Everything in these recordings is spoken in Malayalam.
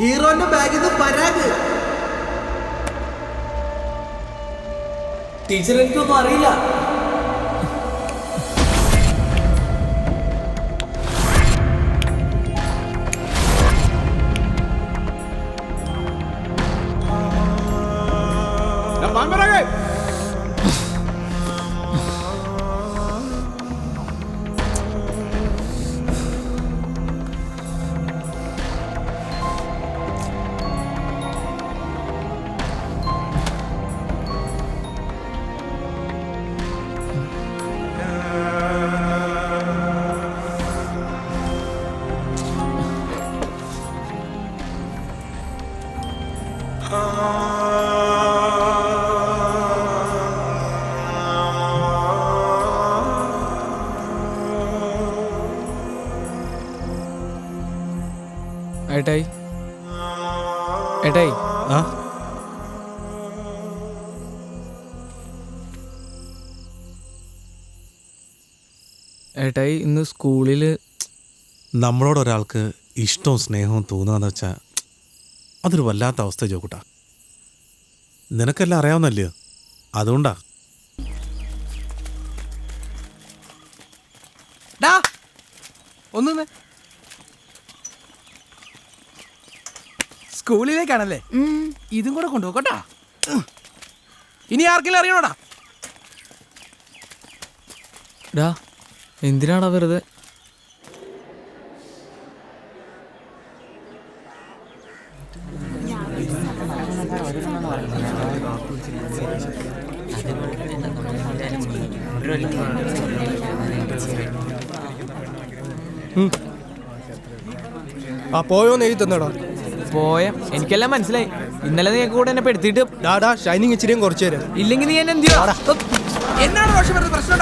ഹീറോന്റെ ബാഗിൽ നിന്ന് പരാഗ്. ടീച്ചർ എനിക്കൊന്നും അറിയില്ല. ഏട്ടായി ഏട്ടായി ആ ഏട്ടായി ഇന്ന് സ്കൂളിൽ നമ്മളോട് ഒരാൾക്ക് ഇഷ്ടവും സ്നേഹവും തോന്നുകയെന്ന് വെച്ചാൽ അതൊരു വല്ലാത്ത അവസ്ഥ ജോക്കുട്ടാ. നിനക്കെല്ലാം അറിയാവുന്നല്ലേ, അതുകൊണ്ടാ. ഒന്ന് സ്കൂളിലേക്കാണല്ലേ? ഇതും കൂടെ കൊണ്ടുപോക്കട്ടാ. ഇനി ആർക്കെങ്കിലും അറിയണോടാ? ഡാ എന്തിനാടാ വെറുതെ? ആ പോയോന്ന് എഴുതി തന്നടാ. പോയ എനിക്കെല്ലാം മനസ്സിലായി. ഇന്നലെ നീ കൂടെ എന്നെ പെടുത്തിട്ട് ഡാടാ ഷൈനിങ് ഇച്ചിരിയും കുറച്ചു തരാം. ഇല്ലെങ്കിൽ നീ എന്നെ എന്തിയോ എന്നാണ് റോഷൻ പറഞ്ഞ പ്രശ്നം?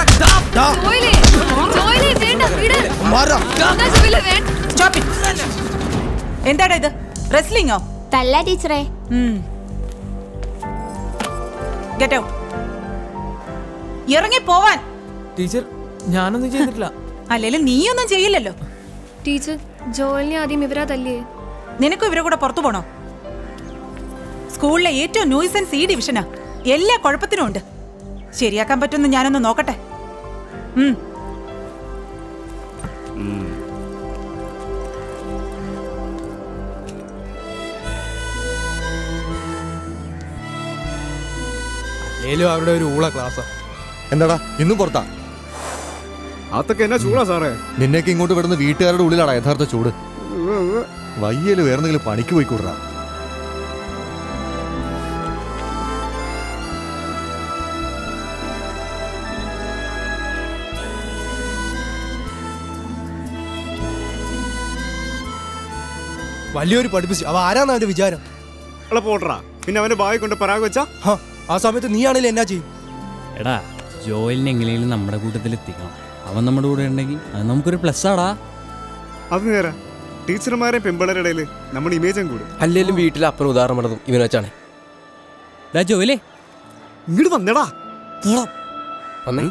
എന്താടാ ഇത്? റെസ്ലിംഗോ? തല്ല ടീച്ചറേ. Get out. ഇറങ്ങി പോവാൻ. ടീച്ചർ ഞാനൊന്നും ചെയ്തിട്ടില്ല. അല്ലേലും നീയൊന്നും ചെയ്യില്ലല്ലോ. ടീച്ചർ ജോലിനെ ആദ്യം ഇവരാ തല്ലിയേ. നിനക്കും ഇവരെ കൂടെ പുറത്തു പോണോ? സ്കൂളിലെ ഏറ്റവും ന്യൂസൻസ് ഈ ഡിവിഷനാ. എല്ലാ കുഴപ്പത്തിനും ഉണ്ട്. ശരിയാക്കാൻ പറ്റുമെന്ന് ഞാനൊന്ന് നോക്കട്ടെ. അവരുടെ ഒരു ഊള ക്ലാസ്സാ. എന്താടാ ഇന്നും പുറത്താ? അതൊക്കെ എന്നാ ചൂടാ സാറേ. നിന്നേക്ക് ഇങ്ങോട്ട് വിടുന്ന വീട്ടുകാരുടെ ഉള്ളിലാടാ യഥാർത്ഥ ചൂട്. വയ്യല് വേറെന്തെങ്കിലും പണിക്ക് പോയിക്കൂടാ. വലിയൊരു പഠിപ്പിച്ചു. അവ ആരാന്നാ അവന്റെ വിചാരം? പോട്ടറാ. പിന്നെ അവന്റെ ബായി കൊണ്ട് പരാഗ് വെച്ചാ ആ സമയത്ത് നീ ആണെങ്കിലും എന്നാ ചെയ്യും? എടാ ജോയിലിനെ എങ്ങനെയും നമ്മുടെ കൂട്ടത്തിൽ എത്തിക്കണം. അവൻ നമ്മുടെ കൂടെ ഉണ്ടെങ്കിൽ അത് നമുക്കൊരു പ്ലസ് ആടാ. അത് നേരാ. ടീച്ചർമാരെയും പെമ്പിളരുടെ ഇടയിൽ നമ്മുടെ ഇമേജും കൂടും. അല്ലെങ്കിലും വീട്ടിൽ അപ്പൻ ഉദാഹരണം പറഞ്ഞതും ഇവനെ വെച്ചാണ്. ജോയിലേ ഇങ്ങോട്ട് വന്നേടാ. വന്നേ.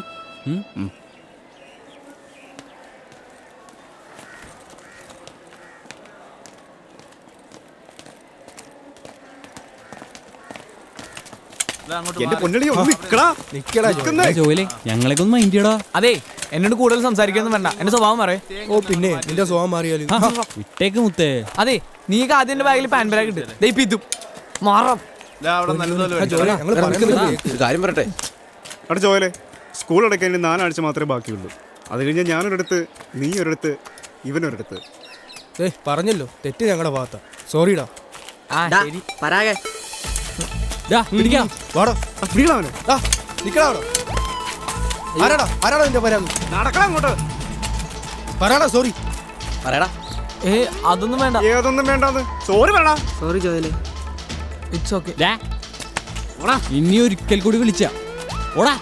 ജോയിലേ ഞങ്ങളൊക്കെ ഒന്ന് മൈൻഡ് ചെയ്യടാ. അതെ എന്നോട് കൂടുതൽ സംസാരിക്കൊന്നും വേണ്ട. എന്റെ സ്വഭാവം പറയേ. ഓ പിന്നെ നിന്റെ സ്വഭാവം മാറിയാലും വിട്ടേക്ക് മുത്തേ. അതെ നീ ആദ്യം എന്റെ ബാഗിൽ പാൻ ബാഗ് ഇട്ട് ഇപ്പൊ ഇതും മാറാം. കാര്യം പറയട്ടെ. അവിടെ ജോയിലേ സ്കൂൾ അടയ്ക്കാൻ 4 ആഴ്ച മാത്രമേ ബാക്കിയുള്ളൂ. അത് കഴിഞ്ഞാൽ ഞാനൊരിടത്ത്, നീ ഒരിടത്ത്, ഇവനൊരിടത്ത്. പറഞ്ഞല്ലോ തെറ്റ് ഞങ്ങളുടെ ഭാഗത്താ. സോറിടാ. സോറി പറയടാ. അതൊന്നും വേണ്ട. ഏതൊന്നും വേണ്ടാന്ന്. സോറി വേണ്ട. സോറി ജോയിലേ. It's okay. ഇനി ഒരിക്കൽ കൂടി വിളിച്ച ഓടാ.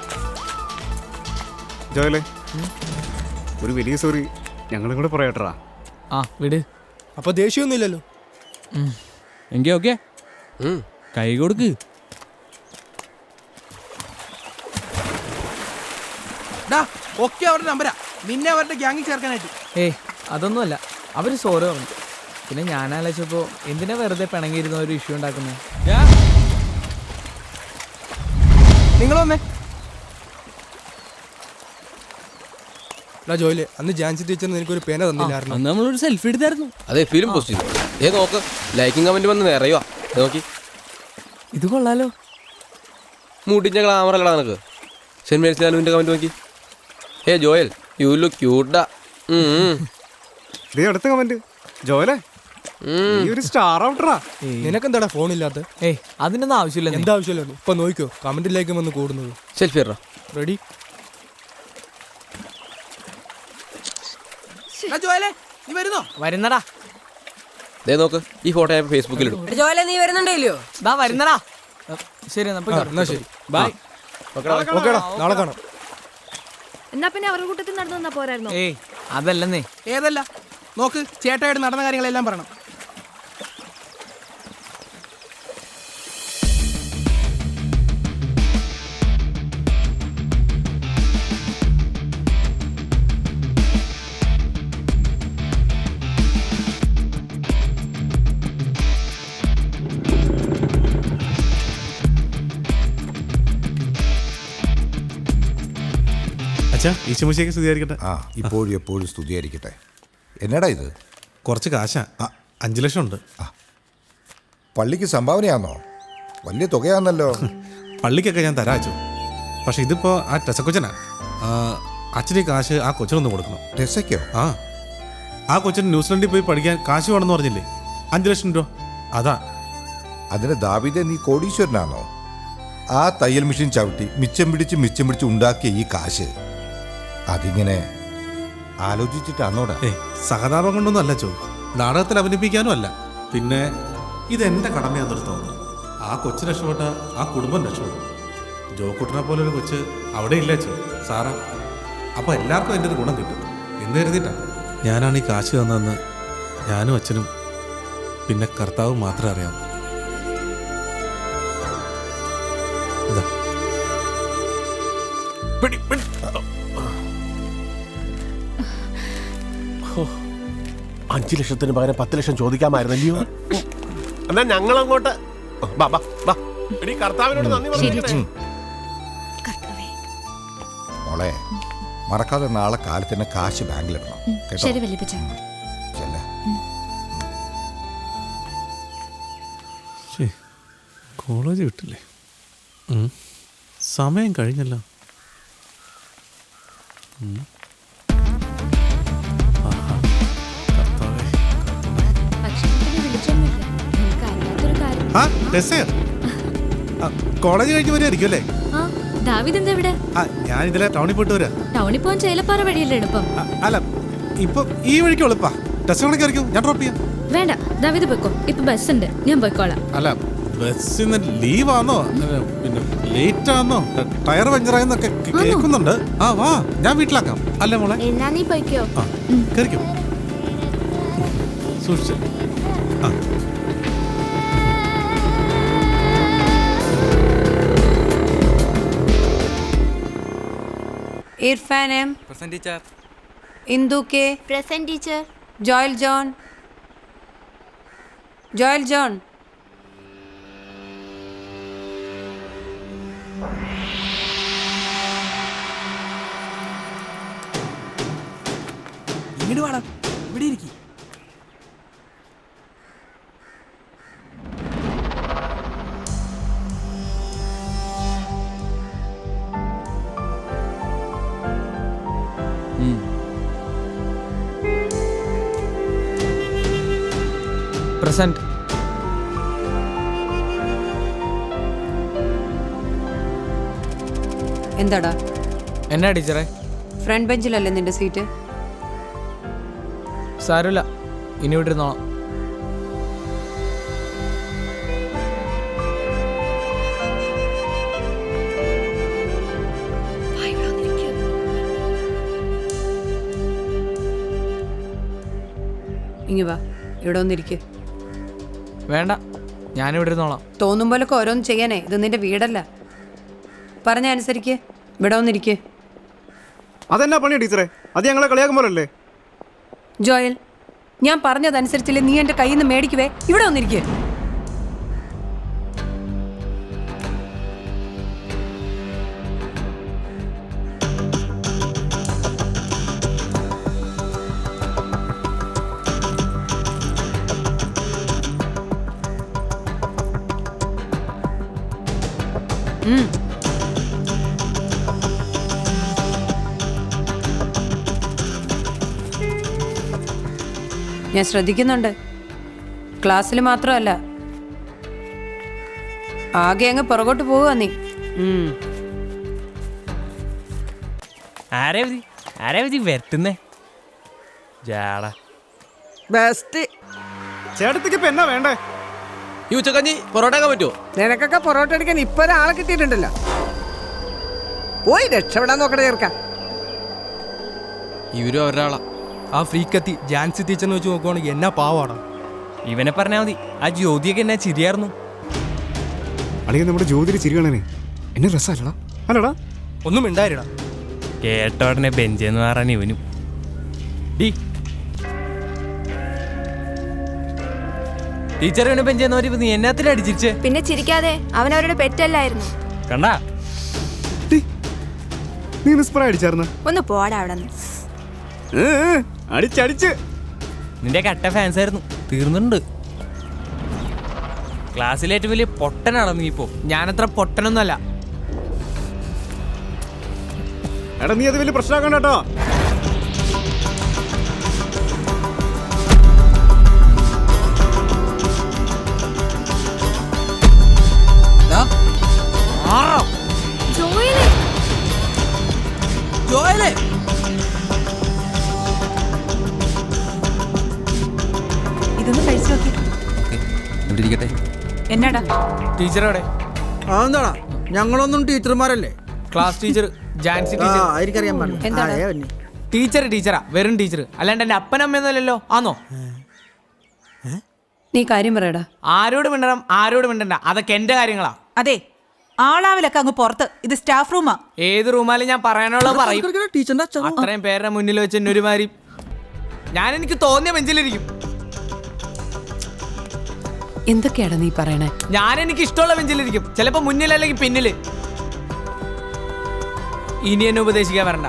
ജോയിലേ ഒരു വലിയ സോറി ഞങ്ങളും കൂടെ പറയട്ടാ. ആ വിട്. അപ്പൊ ദേഷ്യമൊന്നും ഇല്ലല്ലോ. എങ്കി ഓക്കെ കൈ കൊടുക്ക്. ഒക്കെ അവരുടെ നമ്പരാ. നിന്നെ അവരുടെ ഗ്യാങ്ങിൽ ചേർക്കാനായിട്ട്. അതൊന്നുമല്ല. അവര് സോറി പറഞ്ഞു. പിന്നെ ഞാൻ ആലോചിച്ചപ്പോ എന്തിനാ വെറുതെ പിണങ്ങിയിരുന്ന ഒരു ഇഷ്യൂ ഉണ്ടാക്കുന്നത്. നിങ്ങൾ വന്നേ. ജോയില് അന്ന് ജാൻസി ടീച്ചർ എനിക്കൊരു പേന തന്നില്ലായിരുന്നു. അന്ന് നമ്മളൊരു സെൽഫി എടുത്തായിരുന്നു. അതെ ഫിലിം പോസ്റ്റ് ചെയ്തു. നോക്ക് ലൈക്കിങ് കമന്റ് വന്ന് നിറയുവാ. നോക്കി ഇത് കൊള്ളാലോ. മുടിഞ്ഞ ഗ്ലാമറല്ലടാ നിനക്ക്. സെൻമേരിച്ചാലുവിൻ്റെ കമന്റ് നോക്കി. ജോയൽ യു ലുക്ക് ക്യൂട്ടാ. അടുത്ത കമന്റ് ജോയലേ നീ ഒരു സ്റ്റാർ ഔട്ടറാ. നിനക്കെന്താടാ ഫോണില്ലാത്ത? അതിനൊന്നും ആവശ്യമില്ല. എന്താ ആവശ്യമില്ല? ഇപ്പൊ നോക്കിയോ കമന്റിലേക്ക് വന്ന് കൂടുന്നത്. സെൽഫി ഇടാ. റെഡി? ജോയലേ നീ വരുന്നോ? വരുന്നടാ. നോക്ക് ഈ ഫോട്ടോ ഞാൻ ഫേസ്ബുക്കിൽ ഇടും. ജോയിലെ നീ വരുന്നുണ്ടല്ലോ? ദാ വരുന്നടാ. ശരി എന്നാ ശരി, ബൈ. ഓക്കേടാ, നാളെ കാണാം. എന്നാ പിന്നെ അവരുടെ കൂട്ടത്തിൽ നടന്നു വന്നാ പോരായിരുന്നോ? അതല്ലെന്നേ. ഏതല്ല നോക്ക്, ചേട്ടായിട്ട് നടന്ന കാര്യങ്ങളെല്ലാം പറയണം. അച്ഛാ ഈശോമിശിഹായ്ക്ക് സ്തുതിയായിരിക്കട്ടെ. ആ ഇപ്പോഴും എപ്പോഴും സ്തുതിയായിരിക്കട്ടെ. എന്നടാ ഇത്? കുറച്ച് കാശാ, 5 ലക്ഷം ഉണ്ട്. പള്ളിക്ക് സംഭാവനയാണോ? വലിയ തുകയാണല്ലോ. പള്ളിക്കൊക്കെ ഞാൻ തരാം അച്ഛൻ. പക്ഷെ ഇതിപ്പോൾ ആ ടെസക്കൊച്ചനാ. അച്ഛന് കാശ് ആ കൊച്ചിനൊന്ന് കൊടുക്കണം. ടെസയ്ക്കോ? ആ കൊച്ചിന് ന്യൂസിലൻഡിൽ പോയി പഠിക്കാൻ കാശ് വേണമെന്ന് പറഞ്ഞില്ലേ, 5 ലക്ഷം രൂപ. അതാ. അതിന് ദാവീദേ നീ കോടീശ്വരനാണോ? ആ തയ്യൽ മെഷീൻ ചവിട്ടി മിച്ചം പിടിച്ച് ഉണ്ടാക്കിയ ഈ കാശ് അതിങ്ങനെ ആലോചിച്ചിട്ടാണോടാ? സഹതാപം കൊണ്ടൊന്നും അല്ല ചോ, നാടകത്തിൽ അഭിനയിപ്പിക്കാനും അല്ല. പിന്നെ ഇതെന്റെ കടമയാണെന്നൊരു തോന്നുന്നു. ആ കൊച്ചു രക്ഷപ്പെട്ട ആ കുടുംബം രക്ഷപ്പെടും. ജോക്കുട്ടനെ പോലെ ഒരു കൊച്ച് അവിടെ ഇല്ല ചോ സാറാ. അപ്പോൾ എല്ലാവർക്കും അതിൻ്റെ ഒരു ഗുണം കിട്ടും എന്ന് കരുതിയിട്ടാ ഞാനാണ് ഈ കാശ് തന്നതെന്ന് ഞാനും അച്ഛനും പിന്നെ കർത്താവ് മാത്രമേ അറിയാവൂ. ഇതാ 5 ലക്ഷത്തിന് പകരം 10 ലക്ഷം ചോദിക്കാമായിരുന്നല്ലയോ? എന്നാ ഞങ്ങൾ അങ്ങോട്ട് കർത്താവിനോട് നന്ദി പറഞ്ഞു. മോളെ മറക്കാതെ നാളെ കാലത്ത് തന്നെ കാശ് ബാങ്കിലിടണം കേട്ടോ. ചെല്ലേ. കോളേജ് വിട്ടില്ലേ? സമയം കഴിഞ്ഞല്ലോ. കോളേജ് കഴിഞ്ഞ് വരുമായിരിക്കും അല്ലേ? ഞാൻ ഇതിലെ ടൗണിൽ പോയിട്ട് വരാം. ടൗണിൽ പോകാൻ ചേലപ്പാറ വഴിയല്ലേ എളുപ്പം? അല്ല ഇപ്പൊ ഈ വഴിക്ക് എളുപ്പാ. ടെസ്റ്റ് കണക്കായിരിക്കും, ഞാൻ ഡ്രോപ്പ് ചെയ്യാം. വേണ്ട, ദാവീദ് പോയിക്കോ, ഇപ്പൊ ബസ് ഉണ്ട്, ഞാൻ പോയിക്കോളാം. അല്ല ബസ്സിന്ന് ലീവാന്നോ പിന്നെ ലേറ്റ് ആന്നോ ടയർ പഞ്ചറായെന്നൊക്കെ കേൾക്കുന്നുണ്ട്. ആ വാ, ഞാൻ വീട്ടിലാക്കാം. അല്ലേ മോളെ? എന്നാ നീ പോയിക്കോ. കയറിക്കോ, സൂക്ഷിച്ചു. ആ Irfan M present teacher. Indu K present teacher. Joel John Joel John ഇങ്ങോട്ട് വേണം, ഇവിടെ ഇരിക്കും. പ്രസന്റ്. എന്താടാ? എന്നാ ടീച്ചറെ? ഫ്രണ്ട് ബെഞ്ചിലല്ലേ നിന്റെ സീറ്റ്? സാരമില്ല, ഇനി വിട്ടിരുന്നോളാം. ഇങ്ങ് വാ, ഇവിടെ ഒന്നിരിക്കെ. വേണ്ട, ഞാനിവിടെ ഇരുന്നോളാം. തോന്നും പോലൊക്കെ ഓരോന്ന് ചെയ്യാനേ, ഇത് നിന്റെ വീടല്ല. പറഞ്ഞ അനുസരിക്ക്, ഇവിടെ ഒന്നിരിക്കെ. അതെന്നാ പണിയാ ടീച്ചറെ? അത് ഞങ്ങളെ കളിയാക്കുമ്പോഴല്ലേ? ജോയൽ, ഞാൻ പറഞ്ഞതനുസരിച്ചില്ലേ നീ എന്റെ കയ്യിൽ നിന്ന് മേടിക്കുവേ. ഇവിടെ വന്നിരിക്കേ. ഞാൻ ശ്രദ്ധിക്കുന്നുണ്ട്. ക്ലാസ്സിൽ മാത്രമല്ല, ആകെ അങ്ങ് പുറകോട്ട് പോവുക നീ. ആരേ വരുത്തുന്നേ ജാടാ ബെസ്റ്റ്. ചേട്ടത്തിക്ക് ഇപ്പൊ എന്നാ വേണ്ടേ? ഈ ഉച്ചക്കഞ്ഞി പൊറോട്ട ആക്കാൻ പറ്റുമോ? നിനക്കൊക്കെ പൊറോട്ട അടിക്കാൻ ഇപ്പൊ ഒരാളെ കിട്ടിയിട്ടുണ്ടല്ലോ. പോയി രക്ഷപ്പെടാൻ നോക്കണേ ചേർക്കാം. ഇവരും ഒരാളാ. ആ ഫ്രീക്കത്തി ജാൻസി ടീച്ചറിനെ വെച്ച് നോക്കുവാണെങ്കിൽ എന്നാ പാവാടാ. ഇവനെ പറഞ്ഞാൽ മതി. ആ ജ്യോതിയൊക്കെ എന്നാ ചിരിയായിരുന്നു. അല്ലെങ്കിൽ നമ്മുടെ ജ്യോതിരി ചിരികണേ എന്നെ രസമല്ലടാ. അല്ലടാ ഒന്നും ഉണ്ടായിരടാ. കേട്ടോടനെ ബെഞ്ചെന്ന് പറയാൻ ഇവനും. ഡി ടീച്ചർ ഇവനെ ബെഞ്ചെന്ന് നീ എന്നാത്തിലും അടിച്ചിരിച്ചേ. പിന്നെ ചിരിക്കാതെ അവൻ അവരുടെ പെറ്റല്ലായിരുന്നു. കണ്ടാ നീ സ്പ്രേ അടിച്ചായിരുന്ന? ഒന്ന് പോടാ അവിടെ നിന്ന്. അടിച്ചടിച്ച് നിന്റെ കട്ട ഫാൻസ് ആയിരുന്നു. തീർന്നിട്ടുണ്ട്. ക്ലാസ്സിലെ ഏറ്റവും വലിയ പൊട്ടനാണോ നീ ഇപ്പോ? ഞാനത്ര പൊട്ടനൊന്നുമല്ല. എടാ നീ അത് വലിയ പ്രശ്നമാക്കണ്ട കേട്ടോ. ജോയലേ, ജോയലേ, ഇതൊന്ന് കഴിച്ചു നോക്കി. ഇരിക്കട്ടെ. എന്നാടാ ടീച്ചറോടെ അതെന്താടാ? ഞങ്ങളൊന്നും ടീച്ചർമാരല്ലേ. Class teacher Jancy teacher. ആയിരിക്കറിയാൻ പറഞ്ഞു. എന്താണ്? ടീച്ചറാ വെറും ടീച്ചർ, അല്ലാണ്ട് എന്റെ അപ്പനമ്മയൊന്നുമല്ലല്ലോ. ആന്നോ? നീ കാര്യം പറയടാ. ആരോട് മിണ്ടണം ആരോട് മിണ്ടണ്ട, അതൊക്കെ എന്റെ കാര്യങ്ങളാ. അതെ, ആളാവിലൊക്കെ അങ്ങ് പുറത്ത്. ഇത് സ്റ്റാഫ് റൂമാ. ഏത് റൂമാലും ഞാൻ പറയാനുള്ളത് പറയും. ടീച്ചറിന്റെ അത്രയും പേരുടെ മുന്നിൽ വെച്ച് എന്നെ ഒരുമാതിരി ഞാൻ എനിക്ക് തോന്നിയ ബെഞ്ചിലിരിക്കും. എന്തൊക്കെയാടാ നീ പറയണേ? ഞാൻ എനിക്ക് ഇഷ്ടമുള്ള ബെഞ്ചിലിരിക്കും. ചിലപ്പോ മുന്നിൽ അല്ലെങ്കിൽ പിന്നില്. ഇനി എന്നെ ഉപദേശിക്കാൻ വരണ്ട.